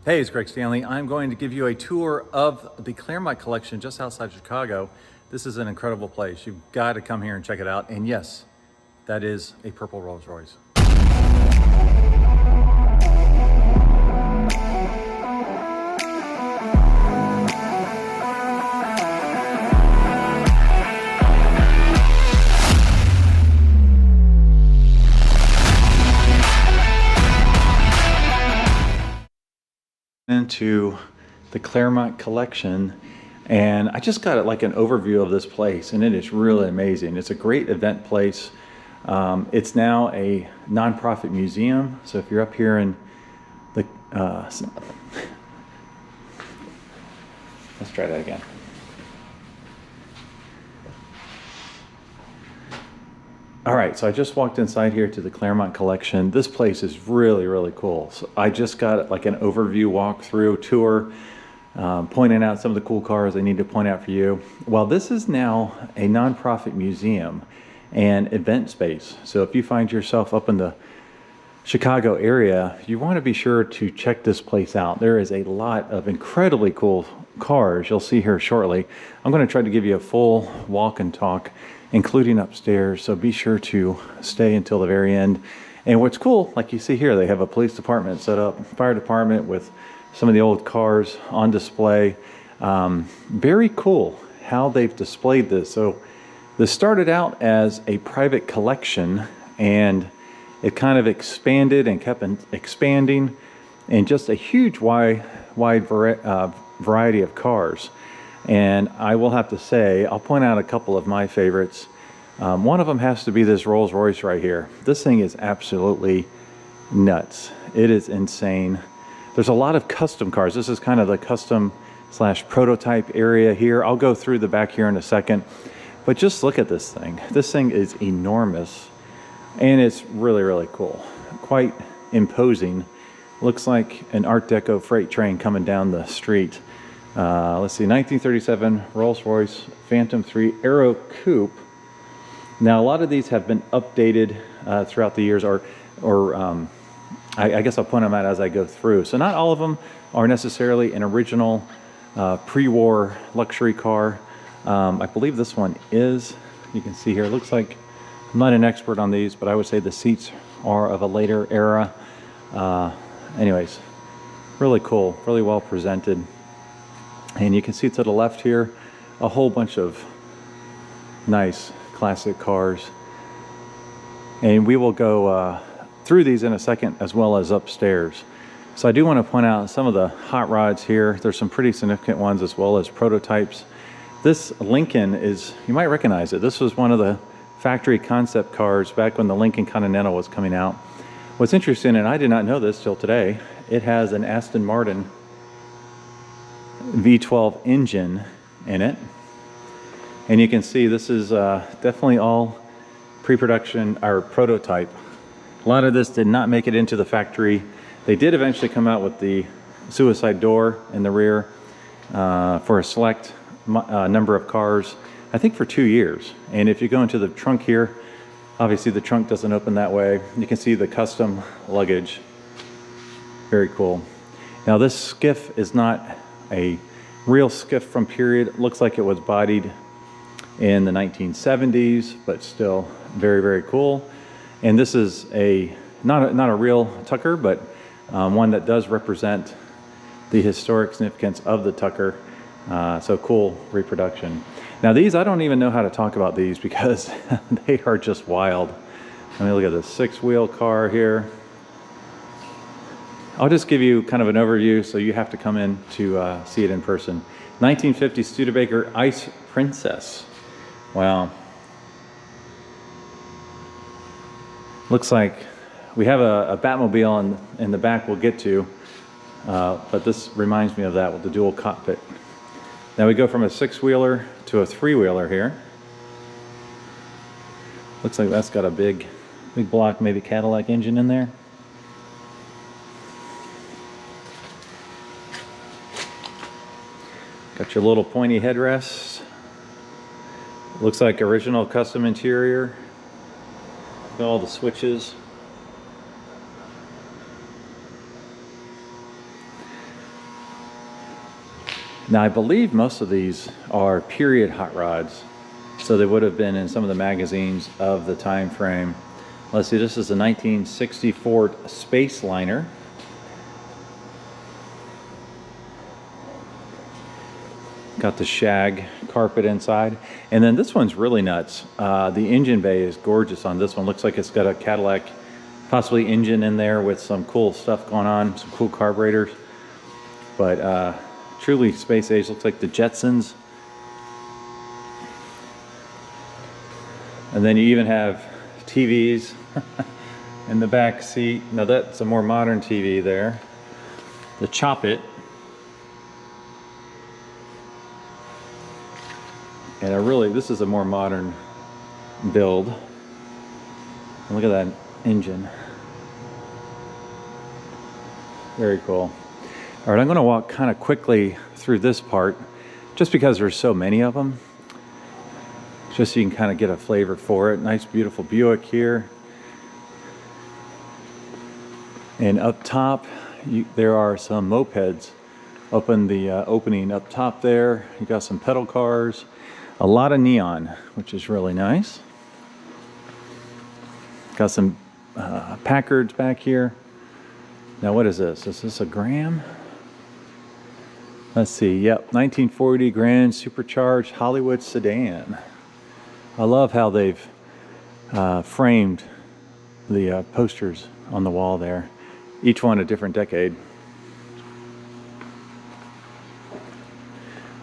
Hey, it's Greg Stanley. I'm going to give you a tour of the Klairmont Kollection just outside Chicago. This is an incredible place. You've got to come here and check it out. And yes, that is a purple Rolls Royce. Into the Klairmont Kollection, and I just got like an overview of this place, and it is really amazing. It's a great event place. It's now a nonprofit museum, so if you're up here in the let's try that again. All right, so I just walked inside here to the Klairmont Kollection. This place is really, really cool. So I just got like an overview walkthrough tour, pointing out some of the cool cars I need to point out for you. Well, this is now a nonprofit museum and event space. So if you find yourself up in the Chicago area, you want to be sure to check this place out. There is a lot of incredibly cool cars you'll see here shortly. I'm going to try to give you a full walk and talk, including upstairs, so be sure to stay until the very end. And what's cool, like you see here, they have a police department set up, fire department with some of the old cars on display. Very cool how they've displayed this. So this started out as a private collection, and it kind of expanded and kept expanding, and just a huge wide variety of cars. And I will have to say, I'll point out a couple of my favorites. One of them has to be this Rolls Royce right here. This thing is absolutely nuts. It is insane. There's a lot of custom cars. This is kind of the custom / prototype area here. I'll go through the back here in a second, but just look at this thing. This thing is enormous, and it's really, really cool. Quite imposing. Looks like an Art Deco freight train coming down the street. Let's see, 1937 Rolls-Royce Phantom 3 Aero Coupe. Now, a lot of these have been updated throughout the years, or I guess I'll point them out as I go through. So not all of them are necessarily an original pre-war luxury car. I believe this one is. You can see here, it looks like, I'm not an expert on these, but I would say the seats are of a later era. Anyways, really cool, really well presented. And you can see to the left here, a whole bunch of nice classic cars. And we will go through these in a second, as well as upstairs. So I do want to point out some of the hot rods here. There's some pretty significant ones, as well as prototypes. This Lincoln is, you might recognize it. This was one of the factory concept cars back when the Lincoln Continental was coming out. What's interesting, and I did not know this till today, it has an Aston Martin V12 engine in it. And you can see this is definitely all pre-production or prototype. A lot of this did not make it into the factory. They did eventually come out with the suicide door in the rear for a select number of cars, I think for 2 years. And if you go into the trunk here, obviously the trunk doesn't open that way. You can see the custom luggage. Very cool. Now this skiff is not a real skiff from period. It looks like it was bodied in the 1970s, but still very, very cool. And this is not a real Tucker, but one that does represent the historic significance of the Tucker. So cool reproduction. Now these, I don't even know how to talk about these because they are just wild. Let me look at this 6-wheel car here. I'll just give you kind of an overview, so you have to come in to see it in person. 1950 Studebaker Ice Princess. Wow. Looks like we have a Batmobile in the back we'll get to, but this reminds me of that with the dual cockpit. Now we go from a 6-wheeler to a 3-wheeler here. Looks like that's got a big block, maybe Cadillac engine in there. Got your little pointy headrests. Looks like original custom interior. Got all the switches. Now, I believe most of these are period hot rods, so they would have been in some of the magazines of the time frame. Let's see, this is a 1964 Space Liner. Got the shag carpet inside. And then this one's really nuts. The engine bay is gorgeous on this one. Looks like it's got a Cadillac, possibly engine in there with some cool stuff going on, some cool carburetors. But truly space age. Looks like the Jetsons. And then you even have TVs in the back seat. Now that's a more modern TV there. The Chop It. And this is a more modern build. And look at that engine. Very cool. All right, I'm gonna walk kind of quickly through this part, just because there's so many of them. Just so you can kind of get a flavor for it. Nice, beautiful Buick here. And up top, there are some mopeds. Open the opening up top there. You got some pedal cars. A lot of neon, which is really nice. Got some Packards back here. Now, what is this? Is this a Graham? Let's see. Yep, 1940 Grand Supercharged Hollywood Sedan. I love how they've framed the posters on the wall there. Each one a different decade.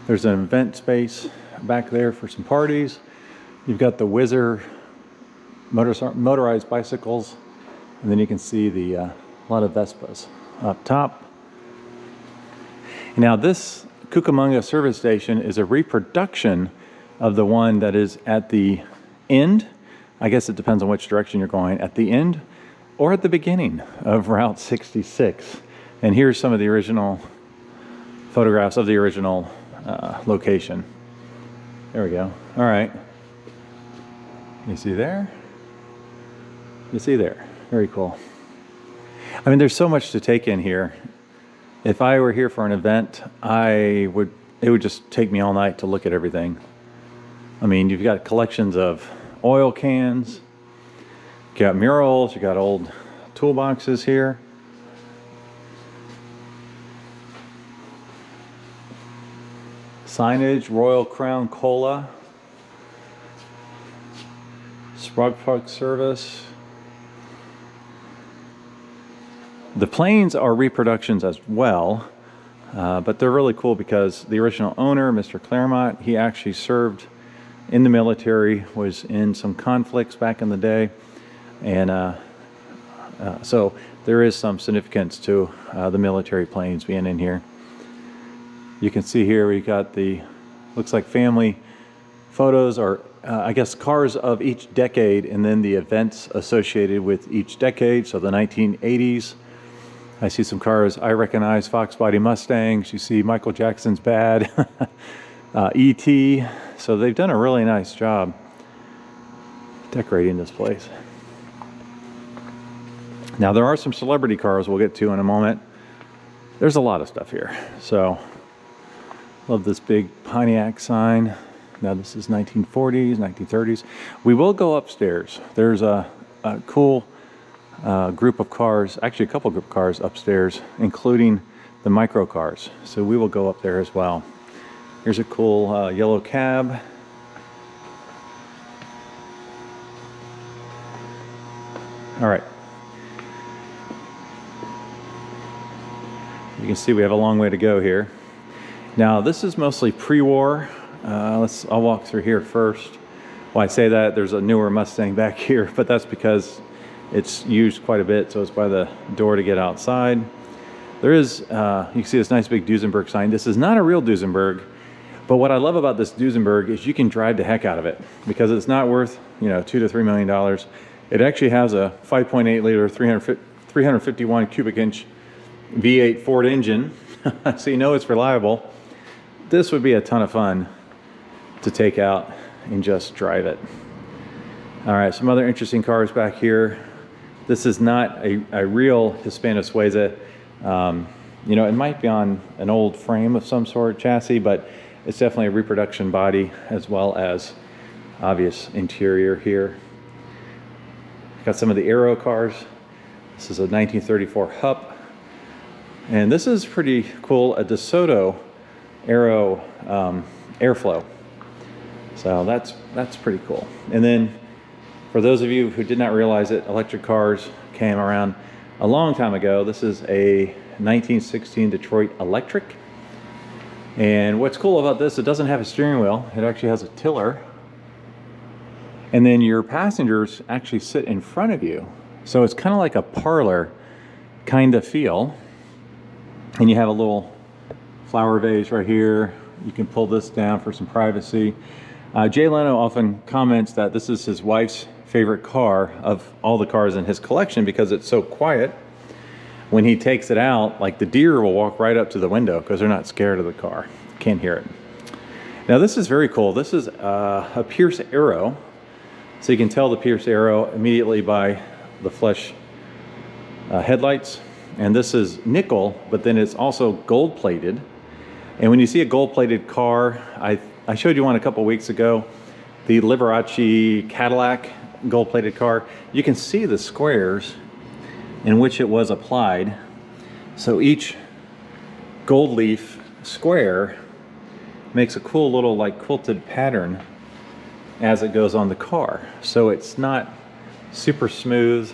There's an event space back there for some parties. You've got the Whizzer motorized bicycles, and then you can see a lot of Vespas up top. Now this Cucamonga service station is a reproduction of the one that is at the end. I guess it depends on which direction you're going, at the end or at the beginning of Route 66. And here's some of the original photographs of the original location. There we go. All right. You see there? You see there. Very cool. I mean, there's so much to take in here. If I were here for an event, it would just take me all night to look at everything. I mean, you've got collections of oil cans, you got murals, you got old toolboxes here. Signage, Royal Crown Cola, Sprague Park Service. The planes are reproductions as well, but they're really cool because the original owner, Mr. Klairmont, he actually served in the military, was in some conflicts back in the day, and so there is some significance to the military planes being in here. You can see here we got looks like family photos, or I guess cars of each decade, and then the events associated with each decade. So the 1980s, I see some cars I recognize, Fox Body Mustangs. You see Michael Jackson's Bad, E.T. So they've done a really nice job decorating this place. Now there are some celebrity cars we'll get to in a moment. There's a lot of stuff here. So love this big Pontiac sign. Now this is 1940s, 1930s. We will go upstairs. There's a cool group of cars, actually a couple group of cars upstairs, including the micro cars. So we will go up there as well. Here's a cool yellow cab. All right. You can see we have a long way to go here. Now this is mostly pre-war. I'll walk through here first. Well, I say that there's a newer Mustang back here, but that's because it's used quite a bit, so it's by the door to get outside. There is, you can see this nice big Duesenberg sign. This is not a real Duesenberg, but what I love about this Duesenberg is you can drive the heck out of it because it's not worth, $2 to $3 million. It actually has a 5.8 liter, 351 cubic inch V8 Ford engine, so you know it's reliable. This would be a ton of fun to take out and just drive it. All right, some other interesting cars back here. This is not a real Hispano Suiza. You know, it might be on an old frame of some sort, chassis, but it's definitely a reproduction body, as well as obvious interior here. Got some of the Aero cars. This is a 1934 Hup. And this is pretty cool, a DeSoto Aero airflow. So that's pretty cool. And then for those of you who did not realize it, electric cars came around a long time ago. This is a 1916 Detroit Electric. And what's cool about this, it doesn't have a steering wheel. It actually has a tiller. And then your passengers actually sit in front of you. So it's kind of like a parlor kind of feel. And you have a little flower vase right here. You can pull this down for some privacy. Jay Leno often comments that this is his wife's favorite car of all the cars in his collection because it's so quiet. When he takes it out, like the deer will walk right up to the window because they're not scared of the car. Can't hear it. Now this is very cool. This is a Pierce Aero. So you can tell the Pierce Aero immediately by the flush headlights. And this is nickel, but then it's also gold plated. And when you see a gold plated car, I showed you one a couple weeks ago, the Liberace Cadillac gold plated car. You can see the squares in which it was applied. So each gold leaf square makes a cool little like quilted pattern as it goes on the car. So it's not super smooth.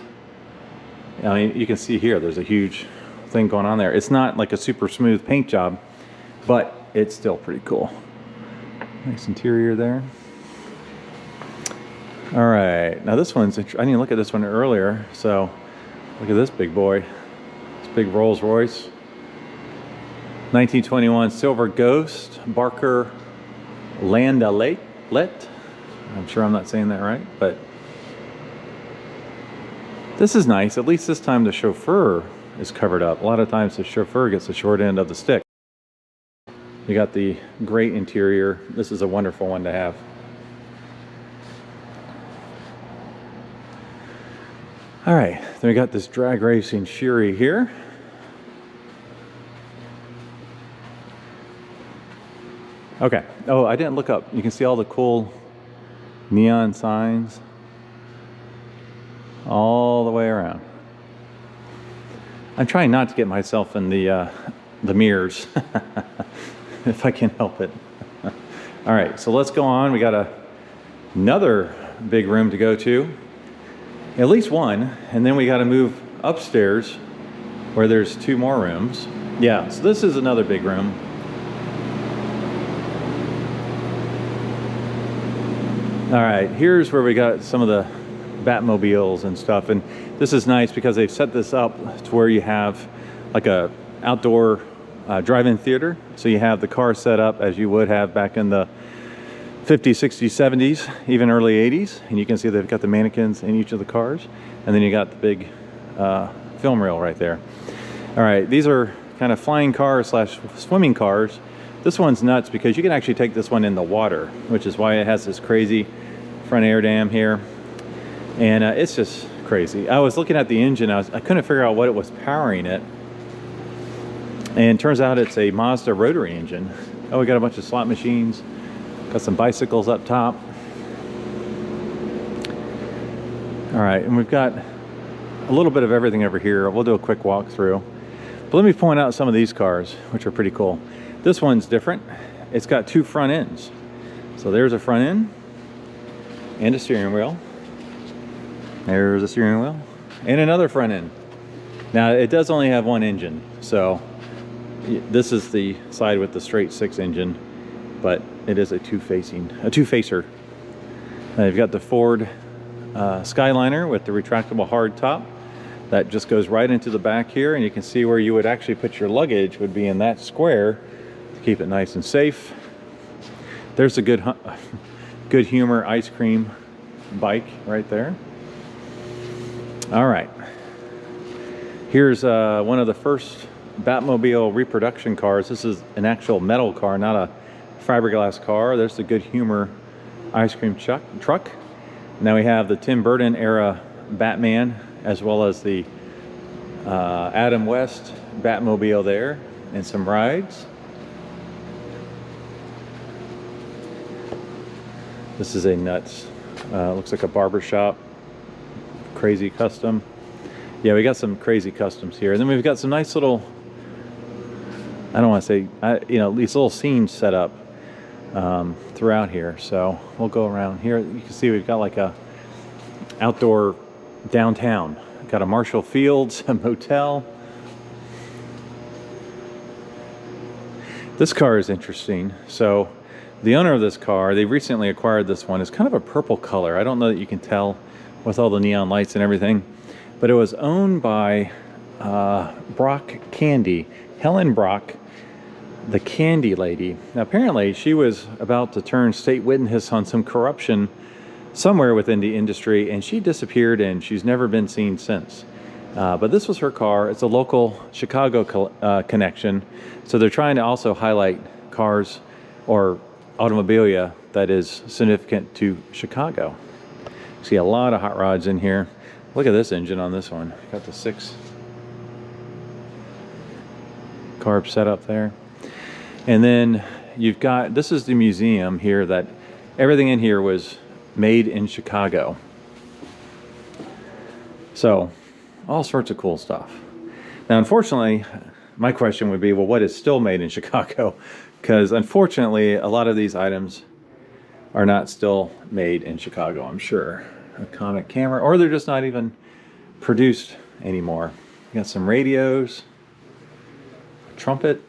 I mean, you can see here, there's a huge thing going on there. It's not like a super smooth paint job, but it's still pretty cool. Nice interior there. All right, now this one's, I didn't look at this one earlier, so look at this big boy. This big Rolls Royce. 1921 Silver Ghost, Barker Landalet. I'm sure I'm not saying that right, but this is nice. At least this time the chauffeur is covered up. A lot of times the chauffeur gets the short end of the stick. You got the great interior. This is a wonderful one to have. All right, then we got this drag racing Cheery here. Okay, oh, I didn't look up. You can see all the cool neon signs all the way around. I'm trying not to get myself in the mirrors if I can help it. All right, so let's go on. We got another big room to go to, at least one, and then we got to move upstairs where there's two more rooms. Yeah, so this is another big room. All right, here's where we got some of the Batmobiles and stuff, and this is nice because they've set this up to where you have like a outdoor drive-in theater. So you have the car set up as you would have back in the 50s, 60s, 70s, even early 80s, and you can see they've got the mannequins in each of the cars, and then you got the big film reel right there. All right, these are kind of flying cars slash swimming cars. This one's nuts because you can actually take this one in the water, which is why it has this crazy front air dam here. And it's just crazy. I was looking at the engine, I couldn't figure out what it was powering it. And it turns out it's a Mazda rotary engine. Oh, we got a bunch of slot machines. Got some bicycles up top. All right, and we've got a little bit of everything over here. We'll do a quick walkthrough. But let me point out some of these cars, which are pretty cool. This one's different. It's got two front ends. So there's a front end and a steering wheel. There's a steering wheel and another front end. Now it does only have one engine, so this is the side with the straight six engine, but it is a two-facer. You've got the Ford Skyliner with the retractable hard top that just goes right into the back here, and you can see where you would actually put your luggage would be in that square to keep it nice and safe. There's a good humor ice cream bike right there. All right, here's one of the first Batmobile reproduction cars. This is an actual metal car, not a fiberglass car. There's the Good Humor ice cream truck. Now we have the Tim Burton era Batman, as well as the Adam West Batmobile there and some rides. This is a nuts. Looks like a barber shop. Crazy custom. Yeah, we got some crazy customs here. And then we've got some nice little, I don't want to say, you know, these little scenes set up throughout here. So we'll go around here. You can see we've got like a outdoor downtown. Got a Marshall Fields, a motel. This car is interesting. So the owner of this car, they recently acquired this one. It's kind of a purple color. I don't know that you can tell with all the neon lights and everything, but it was owned by Brock Candy, Helen Brock, the Candy Lady. Now apparently she was about to turn state witness on some corruption somewhere within the industry, and she disappeared and she's never been seen since. But this was her car. It's a local Chicago connection. So they're trying to also highlight cars or automobilia that is significant to Chicago. See a lot of hot rods in here. Look at this engine on this one. Got the 6 carb setup there. And then you've got, this is the museum here that everything in here was made in Chicago. So all sorts of cool stuff. Now, unfortunately, my question would be, well, what is still made in Chicago? Because unfortunately, a lot of these items are not still made in Chicago, I'm sure. A Comet camera, or they're just not even produced anymore. You got some radios, trumpet,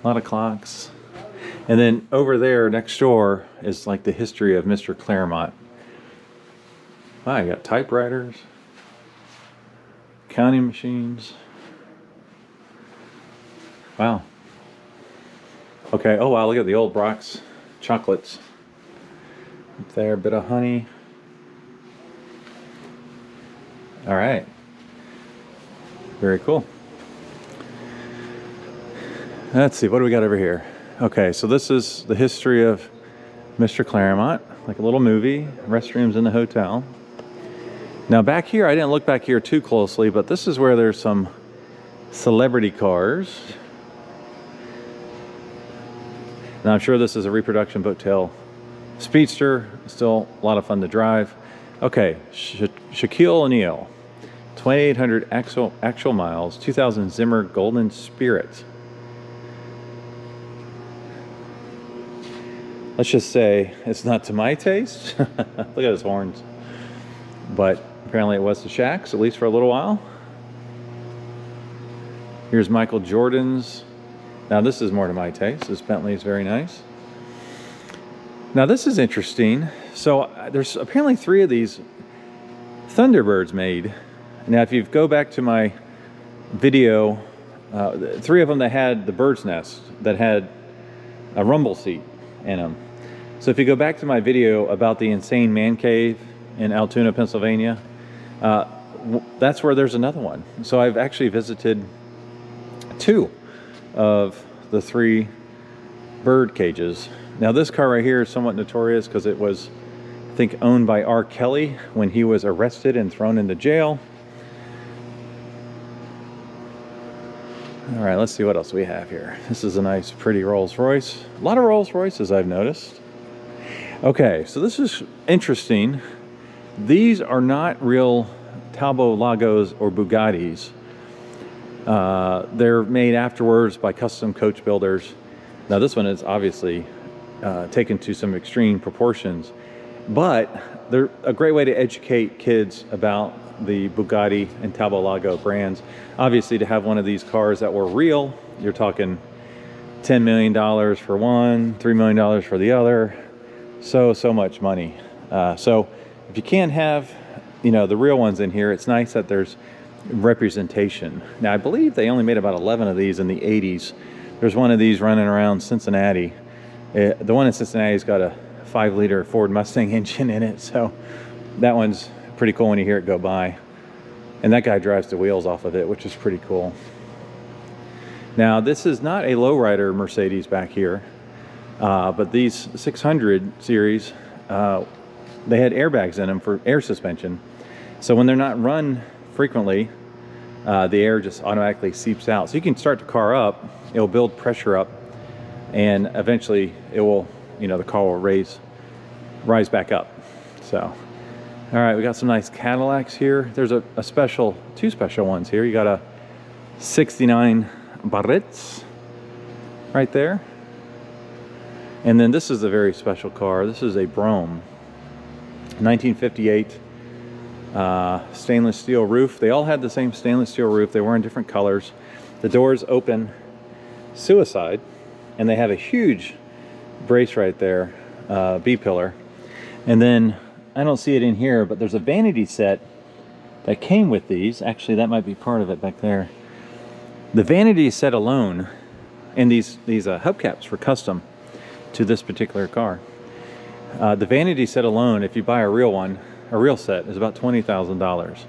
a lot of clocks. And then over there next door is like the history of Mr. Klairmont. Wow, you got typewriters, counting machines. Wow. Okay, oh wow, look at the old Brock's chocolates. Up there, a bit of honey. All right. Very cool. Let's see, what do we got over here? Okay, so this is the history of Mr. Klairmont, like a little movie, restrooms in the hotel. Now back here, I didn't look back here too closely, but this is where there's some celebrity cars. Now I'm sure this is a reproduction Boattail Speedster, still a lot of fun to drive. Okay, Shaquille O'Neal, 2,800 actual miles, 2000 Zimmer Golden Spirit. Let's just say it's not to my taste. Look at his horns. But apparently it was to Shaq's, at least for a little while. Here's Michael Jordan's. Now this is more to my taste. This Bentley is very nice. Now this is interesting. So there's apparently 3 of these Thunderbirds made. Now if you go back to my video, 3 of them that had the bird's nest, that had a rumble seat in them. So if you go back to my video about the insane man cave in Altoona, Pennsylvania, that's where there's another one. So I've actually visited 2 of the 3 bird cages. Now this car right here is somewhat notorious because it was, I think, owned by R. Kelly when he was arrested and thrown into jail. All right, let's see what else we have here. This is a nice, pretty Rolls Royce. A lot of Rolls Royces I've noticed. Okay, so this is interesting. These are not real Talbot Lagos or Bugattis. They're made afterwards by custom coach builders. Now this one is obviously taken to some extreme proportions, but they're a great way to educate kids about the Bugatti and Talbot Lago brands. Obviously, to have one of these cars that were real, you're talking $10 million for one, $3 million for the other. So much money. So if you can't have, you know, the real ones in here, it's nice that there's representation. Now I believe they only made about 11 of these in the 80s. There's one of these running around Cincinnati. The one in Cincinnati's got a 5-liter Ford Mustang engine in it, so that one's pretty cool when you hear it go by. And that guy drives the wheels off of it, which is pretty cool. Now this is not a lowrider Mercedes back here, but these 600 series, they had airbags in them for air suspension. So when they're not run frequently, the air just automatically seeps out. So you can start the car up, it'll build pressure up, and eventually it will, you know, the car will rise back up. So, all right, we got some nice Cadillacs here. There's two special ones here. You got a 69 Barretts right there. And then this is a very special car. This is a Brougham, 1958, stainless steel roof. They all had the same stainless steel roof. They were in different colors. The doors open suicide, and they have a huge brace right there, B-pillar. And then, I don't see it in here, but there's a vanity set that came with these. Actually, that might be part of it back there. The vanity set alone, and these hubcaps were custom to this particular car. The vanity set alone, if you buy a real set, is about $20,000.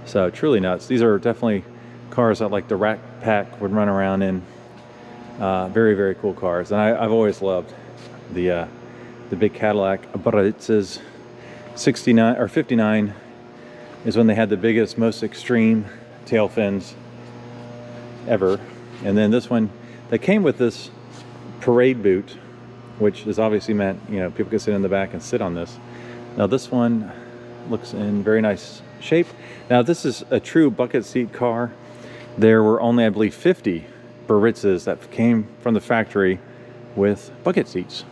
So truly nuts. These are definitely cars that like the Rat Pack would run around in. Very, very cool cars, and I've always loved the big Cadillac. But it says 69 or 59 is when they had the biggest, most extreme tail fins ever. And then this one, they came with this parade boot, which is obviously meant, you know, people can sit in the back and sit on this. Now this one looks in very nice shape. Now this is a true bucket seat car. There were only, I believe, 50 Barrettses that came from the factory with bucket seats.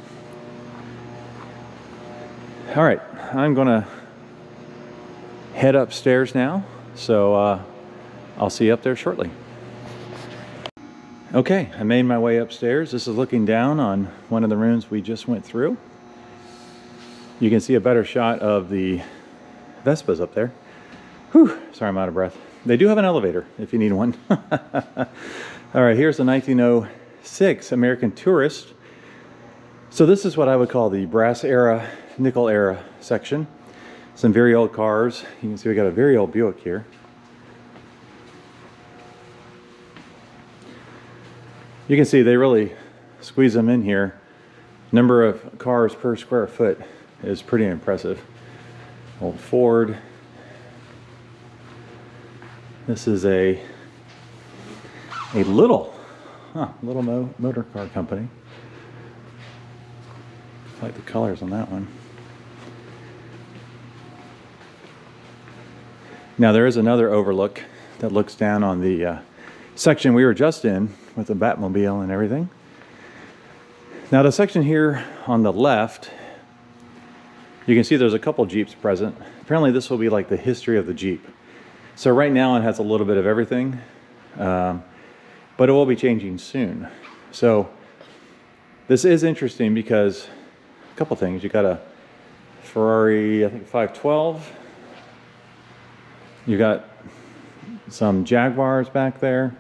All right, I'm gonna head upstairs now, so I'll see you up there shortly. Okay, I made my way upstairs. This is looking down on one of the rooms we just went through. You can see a better shot of the Vespas up there. Whew, sorry, I'm out of breath. They do have an elevator if you need one. All right, here's the 1906 American Tourist. So this is what I would call the brass era, nickel era section. Some very old cars. You can see we got a very old Buick here. You can see they really squeeze them in here. Number of cars per square foot is pretty impressive. Old Ford. This is a little motor car company. I like the colors on that one. Now there is another overlook that looks down on the section we were just in with the Batmobile and everything. Now the section here on the left, you can see there's a couple Jeeps present. Apparently this will be like the history of the Jeep. So right now it has a little bit of everything, but it will be changing soon. So this is interesting because a couple things. You got a Ferrari, I think 512. You got some Jaguars back there.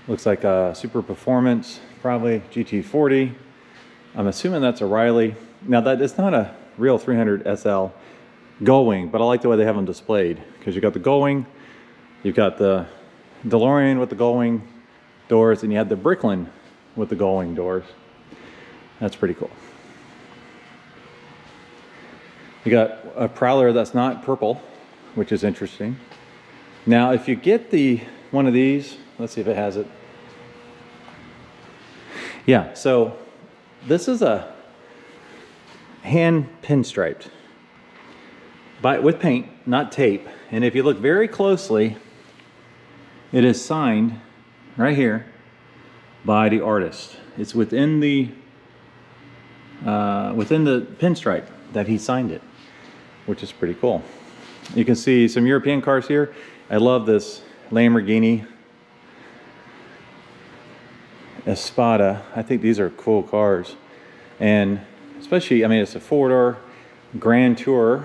Looks like a Super Performance, probably GT40. I'm assuming that's a Riley. Now that is not a real 300 SL Gullwing, but I like the way they have them displayed because you got the Gullwing, you've got the DeLorean with the Gullwing doors, and you had the Bricklin with the Gullwing doors. That's pretty cool. You got a Prowler that's not purple, which is interesting. Now, if you get one of these, let's see if it has it. Yeah, so this is a hand pinstriped, with paint, not tape. And if you look very closely, it is signed right here by the artist. It's within the pinstripe that he signed it, which is pretty cool. You can see some European cars here. I love this Lamborghini Espada. I think these are cool cars, and especially, I mean, it's a four-door Grand Tourer,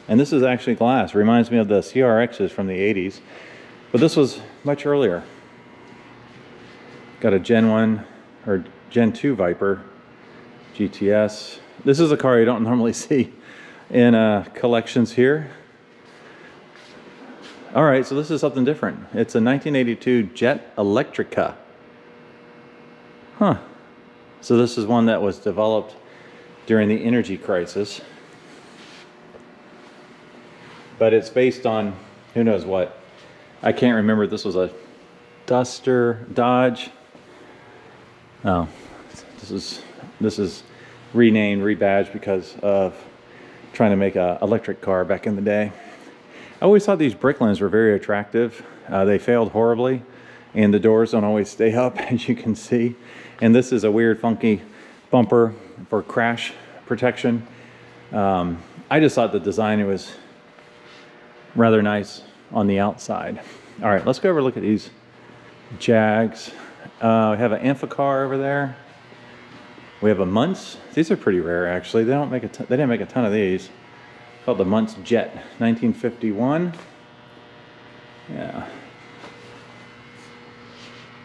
and this is actually glass. Reminds me of the CRXs from the 80s, but this was much earlier. Got a Gen 1 or Gen 2 Viper GTS. This is a car you don't normally see in collections here. All right, so this is something different. It's a 1982 Jet Electrica. Huh. So this is one that was developed during the energy crisis. but it's based on who knows what. I can't remember. This was a Duster, Dodge. Oh, this is renamed, rebadged because of trying to make an electric car back in the day. I always thought these Bricklands were very attractive. They failed horribly, and the doors don't always stay up, as you can see. And this is a weird, funky bumper for crash protection. I just thought the design was rather nice on the outside. All right, let's go over and look at these Jags. We have an Amphicar over there. We have a Muntz. These are pretty rare, actually. They didn't make a ton of these. Called the Muntz Jet, 1951. Yeah,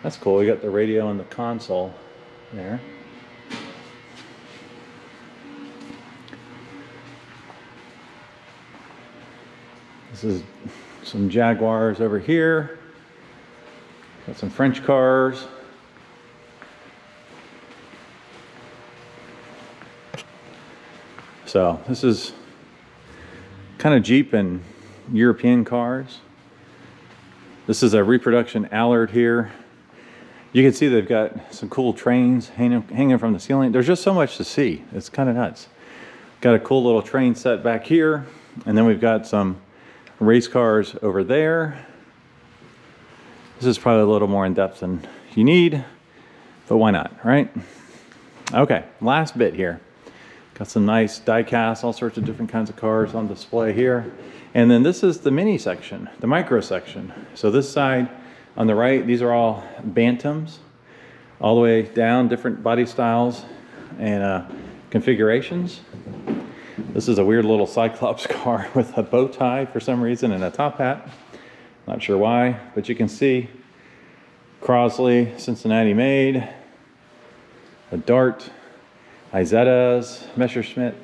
that's cool. We got the radio and the console there. This is some Jaguars over here. Got some French cars. So this is kind of Jeep and European cars. This is a reproduction Allard here. You can see they've got some cool trains hanging from the ceiling. There's just so much to see. It's kind of nuts. Got a cool little train set back here. And then we've got some race cars over there. This is probably a little more in depth than you need, but why not, right? Okay, last bit here. Got some nice die casts, all sorts of different kinds of cars on display here. And then this is the mini section, the micro section. So this side on the right, these are all Bantams, all the way down, different body styles and configurations. This is a weird little Cyclops car with a bow tie for some reason and a top hat. Not sure why, but you can see Crosley, Cincinnati made, a Dart, Izettas, Messerschmitt,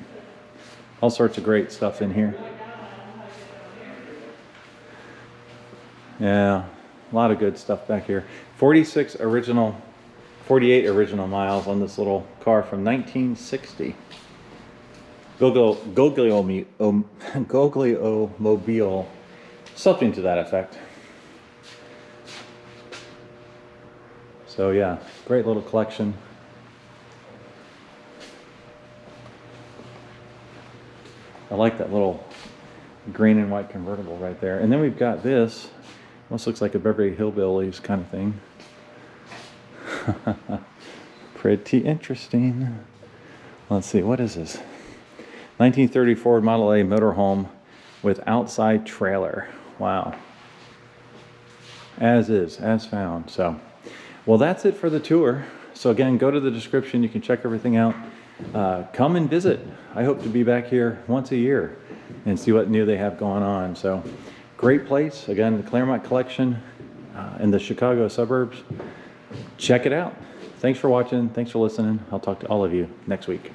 all sorts of great stuff in here. Yeah, a lot of good stuff back here. 48 original miles on this little car from 1960. Goglio-mobile, something to that effect. So yeah, great little collection. I like that little green and white convertible right there. And then we've got this, almost looks like a Beverly Hillbillies kind of thing. Pretty interesting. Let's see, what is this? 1930 Ford Model A motorhome with outside trailer. Wow. As is, as found. So, well, that's it for the tour. So again, go to the description. You can check everything out. Come and visit. I hope to be back here once a year and see what new they have going on. So, great place. Again, the Klairmont Kollection in the Chicago suburbs. Check it out. Thanks for watching. Thanks for listening. I'll talk to all of you next week.